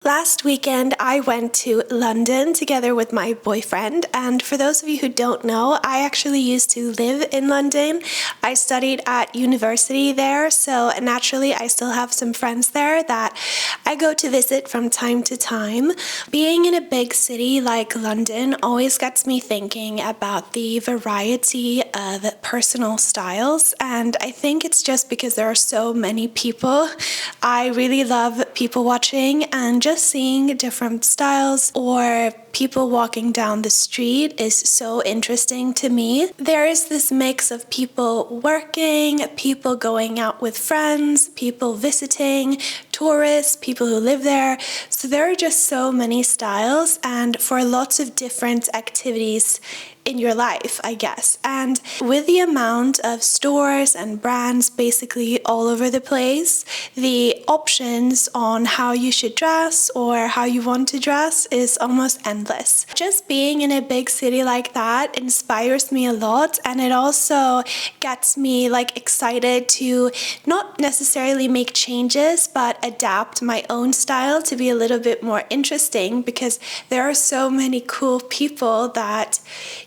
Last weekend, I went to London together with my boyfriend, and for those of you who don't know, I actually used to live in London. I studied at university there, so naturally I still have some friends there that I go to visit from time to time. Being in a big city like London always gets me thinking about the variety of personal styles, and I think it's just because there are so many people. I really love people watching, and just seeing different styles or people walking down the street is so interesting to me. There is this mix of people working, people going out with friends, people visiting, tourists, people who live there. So there are just so many styles and for lots of different activities in your life, I guess. And with the amount of stores and brands basically all over the place, the options on how you should dress or how you want to dress is almost endless. Just being in a big city like that inspires me a lot, and it also gets me excited to not necessarily make changes but adapt my own style to be a little bit more interesting, because there are so many cool people that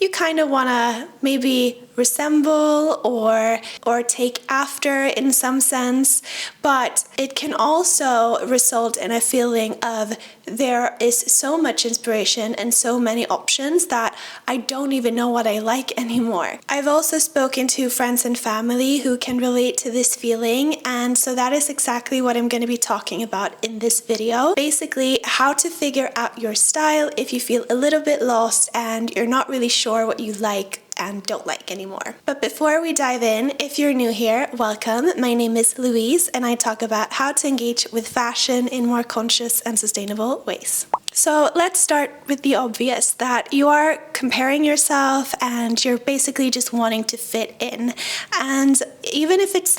you kind of want to maybe resemble or take after in some sense, but it can also result in a feeling of there is so much inspiration and so many options that I don't even know what I like anymore. I've also spoken to friends and family who can relate to this feeling, and so that is exactly what I'm going to be talking about in this video. Basically, how to figure out your style if you feel a little bit lost and you're not really sure what you like and don't like anymore. But before we dive in, if you're new here, welcome. My name is Louise, and I talk about how to engage with fashion in more conscious and sustainable ways. So let's start with the obvious, that you are comparing yourself and you're basically just wanting to fit in. And even if it's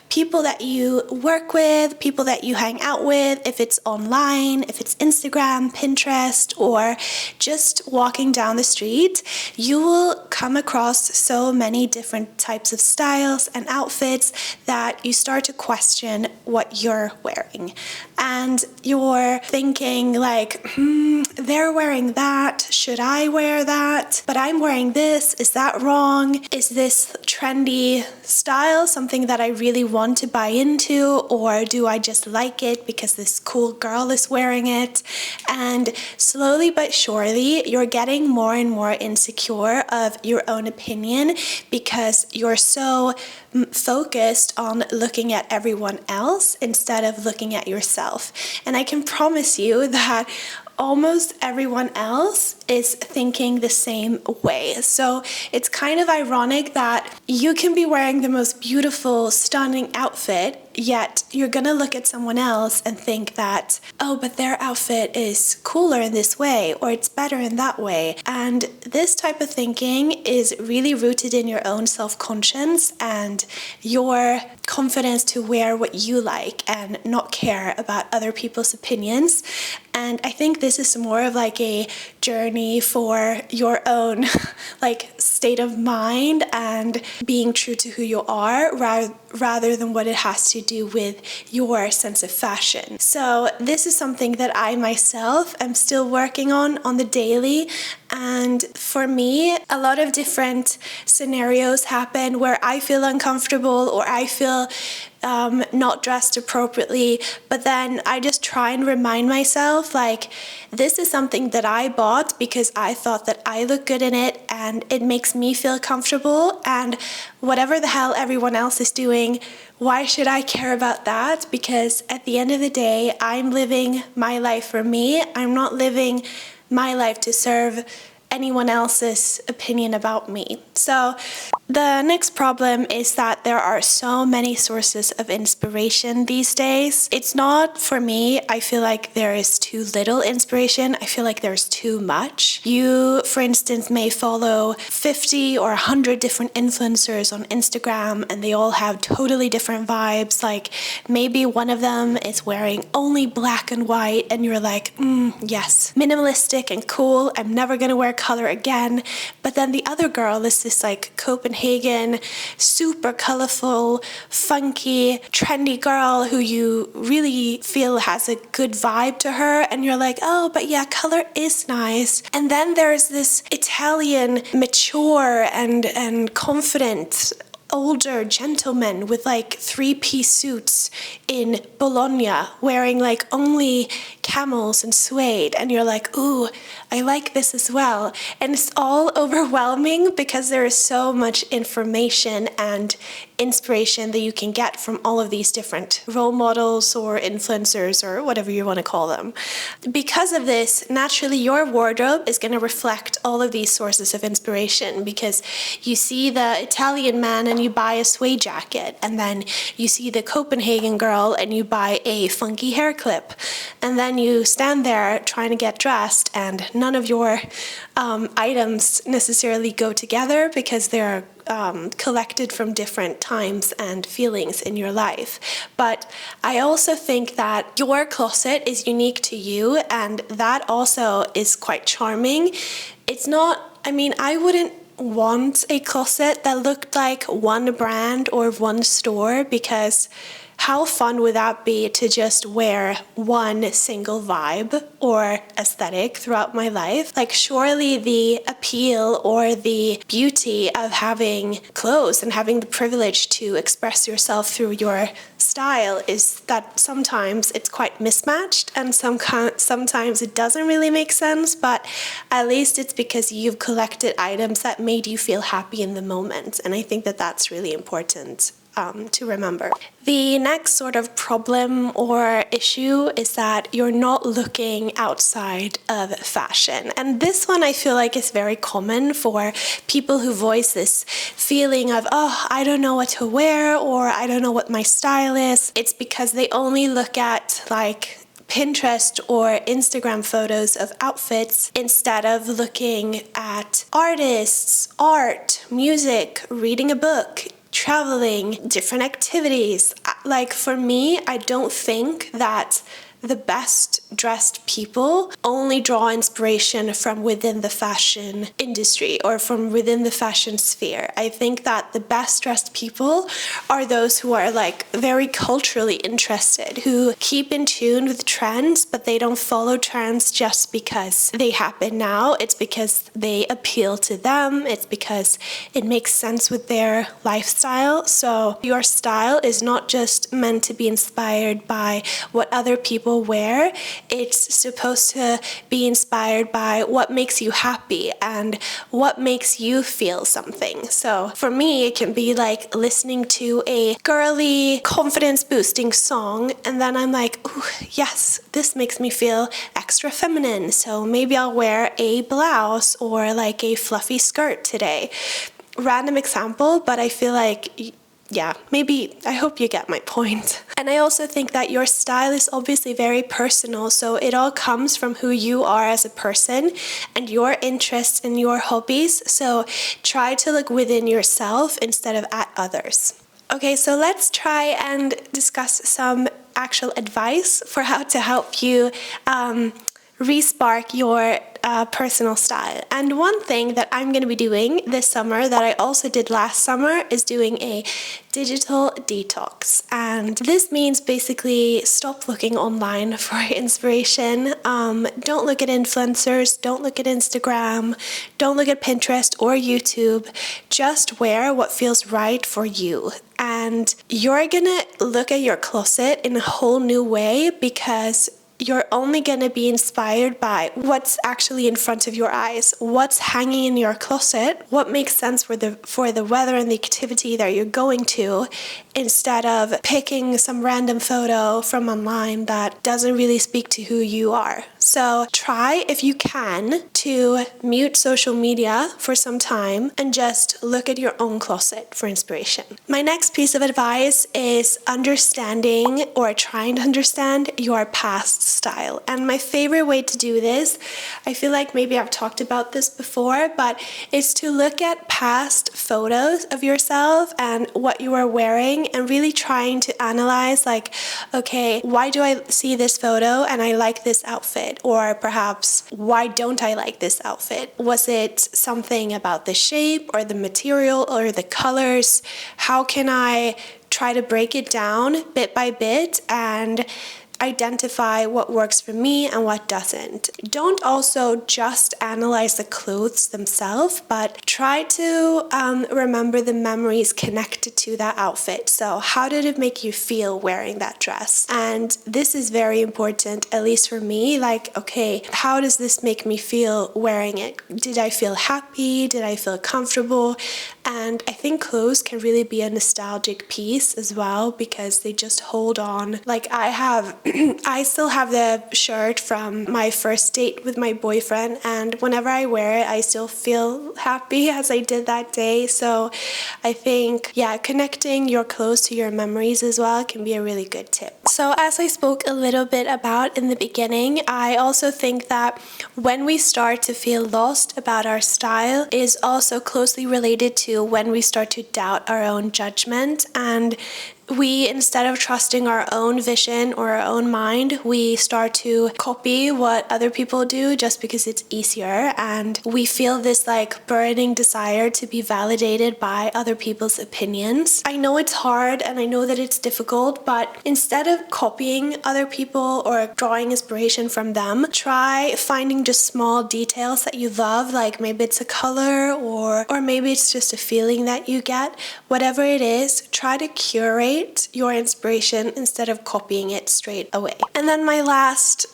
people that you work with, people that you hang out with, if it's online, if it's Instagram, Pinterest, or just walking down the street, you will come across so many different types of styles and outfits that you start to question what you're wearing. And you're thinking they're wearing that, should I wear that? But I'm wearing this, is that wrong? Is this trendy style something that I really want to buy into, or do I just like it because this cool girl is wearing it? And slowly but surely, you're getting more and more insecure of your own opinion because you're so focused on looking at everyone else instead of looking at yourself. And I can promise you that almost everyone else is thinking the same way. So it's kind of ironic that you can be wearing the most beautiful, stunning outfit, yet you're gonna look at someone else and think that, oh, but their outfit is cooler in this way, or it's better in that way. And this type of thinking is really rooted in your own self-conscience and your confidence to wear what you like and not care about other people's opinions. And I think this is more of a journey for your own state of mind and being true to who you are rather than what it has to do with your sense of fashion. So this is something that I myself am still working on the daily. And for me, a lot of different scenarios happen where I feel uncomfortable or I feel not dressed appropriately, but then I just try and remind myself this is something that I bought because I thought that I look good in it and it makes me feel comfortable, and whatever the hell everyone else is doing, why should I care about that? Because at the end of the day, I'm living my life for me. I'm not living my life to serve anyone else's opinion about me. So the next problem is that there are so many sources of inspiration these days. It's not, for me, I feel like there is too little inspiration. I feel like there's too much. You, for instance, may follow 50 or 100 different influencers on Instagram, and they all have totally different vibes. Maybe one of them is wearing only black and white, and you're like, yes, minimalistic and cool. I'm never gonna wear color again. But then the other girl is this like Copenhagen, super colorful, funky, trendy girl who you really feel has a good vibe to her. And you're like, oh, but yeah, color is nice. And then there's this Italian, mature and confident older gentleman with like 3-piece suits in Bologna wearing like only camels and suede, and you're like, ooh, I like this as well. And it's all overwhelming because there is so much information and inspiration that you can get from all of these different role models or influencers or whatever you want to call them. Because of this, naturally your wardrobe is going to reflect all of these sources of inspiration, because you see the Italian man and you buy a suede jacket, and then you see the Copenhagen girl and you buy a funky hair clip, and then you stand there trying to get dressed and none of your items necessarily go together because they're collected from different times and feelings in your life. But I also think that your closet is unique to you, and that also is quite charming. It's not, I mean, I wouldn't want a closet that looked like one brand or one store, because how fun would that be to just wear one single vibe or aesthetic throughout my life? Like, surely the appeal or the beauty of having clothes and having the privilege to express yourself through your style is that sometimes it's quite mismatched, and sometimes it doesn't really make sense, but at least it's because you've collected items that made you feel happy in the moment. And I think that that's really important to remember. The next sort of problem or issue is that you're not looking outside of fashion. And this one I feel like is very common for people who voice this feeling of, oh, I don't know what to wear, or I don't know what my style is. It's because they only look at like Pinterest or Instagram photos of outfits instead of looking at artists, art, music, reading a book, traveling, different activities. Like, for me, I don't think that the best dressed people only draw inspiration from within the fashion industry or from within the fashion sphere. I think that the best dressed people are those who are like very culturally interested, who keep in tune with trends, but they don't follow trends just because they happen now. It's because they appeal to them. It's because it makes sense with their lifestyle. So your style is not just meant to be inspired by what other people wear. It's supposed to be inspired by what makes you happy and what makes you feel something. So for me, it can be like listening to a girly, confidence boosting song, and then I'm like, ooh, yes, this makes me feel extra feminine. So maybe I'll wear a blouse or like a fluffy skirt today. Random example, but I feel like, yeah, maybe, I hope you get my point. And I also think that your style is obviously very personal, so it all comes from who you are as a person and your interests and your hobbies. So try to look within yourself instead of at others. Okay, so let's try and discuss some actual advice for how to help you re-spark your personal style. And one thing that I'm going to be doing this summer that I also did last summer is doing a digital detox. And this means basically stop looking online for inspiration. Don't look at influencers, don't look at Instagram, don't look at Pinterest or YouTube. Just wear what feels right for you. And you're gonna look at your closet in a whole new way, because you're only going to be inspired by what's actually in front of your eyes, what's hanging in your closet, what makes sense for the weather and the activity that you're going to, instead of picking some random photo from online that doesn't really speak to who you are. So try, if you can, to mute social media for some time and just look at your own closet for inspiration. My next piece of advice is understanding or trying to understand your past style. And my favorite way to do this, I feel like maybe I've talked about this before, but it's to look at past photos of yourself and what you are wearing and really trying to analyze, like, okay, why do I see this photo and I like this outfit? outfit? Or perhaps, why don't I like this outfit? Was it something about the shape or the material or the colors? How can I try to break it down bit by bit and identify what works for me and what doesn't? Don't also just analyze the clothes themselves, but try to remember the memories connected to that outfit. So how did it make you feel wearing that dress? And this is very important, at least for me. Like, okay, how does this make me feel wearing it? Did I feel happy? Did I feel comfortable? And I think clothes can really be a nostalgic piece as well, because they just hold on. Like I still have the shirt from my first date with my boyfriend, and whenever I wear it, I still feel happy as I did that day. So I think, yeah, connecting your clothes to your memories as well can be a really good tip. So as I spoke a little bit about in the beginning, I also think that when we start to feel lost about our style is also closely related to when we start to doubt our own judgment, and we, instead of trusting our own vision or our own mind, we start to copy what other people do just because it's easier, and we feel this like burning desire to be validated by other people's opinions. I know it's hard and I know that it's difficult, but instead of copying other people or drawing inspiration from them, try finding just small details that you love, like maybe it's a color or maybe it's just a feeling that you get. Whatever it is, try to curate your inspiration instead of copying it straight away. And then my last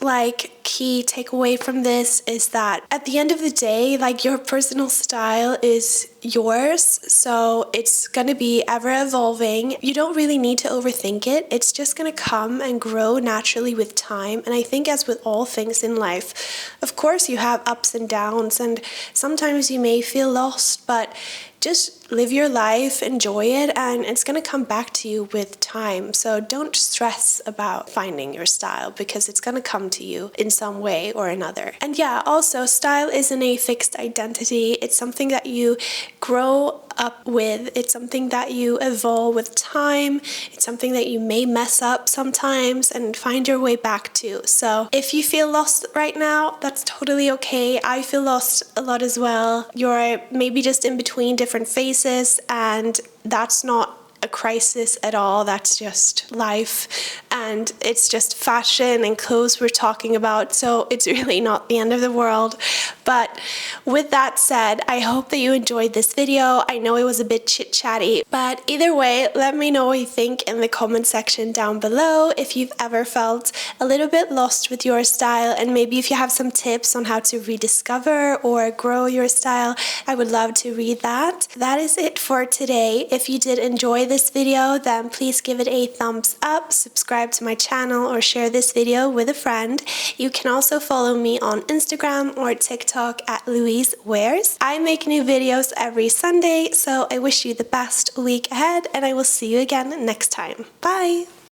key takeaway from this is that at the end of the day, your personal style is yours, so it's gonna be ever evolving. You don't really need to overthink it. It's just gonna come and grow naturally with time. And I think, as with all things in life, of course you have ups and downs, and sometimes you may feel lost, but just live your life, enjoy it, and it's gonna come back to you with time. So don't stress about finding your style, because it's gonna come to you in some way or another. And yeah, also, style isn't a fixed identity. It's something that you grow up with. It's something that you evolve with time. It's something that you may mess up sometimes and find your way back to. So if you feel lost right now, that's totally okay. I feel lost a lot as well. You're maybe just in between different phases, and that's not a crisis at all. That's just life, and it's just fashion and clothes we're talking about, so it's really not the end of the world. But with that said, I hope that you enjoyed this video. I know it was a bit chit-chatty, but either way, let me know what you think in the comment section down below. If you've ever felt a little bit lost with your style, and maybe if you have some tips on how to rediscover or grow your style, I would love to read that. That is it for today. If you did enjoy this video, then please give it a thumbs up, subscribe to my channel, or share this video with a friend. You can also follow me on Instagram or TikTok at Louise Wears. I make new videos every Sunday, so I wish you the best week ahead, and I will see you again next time. Bye!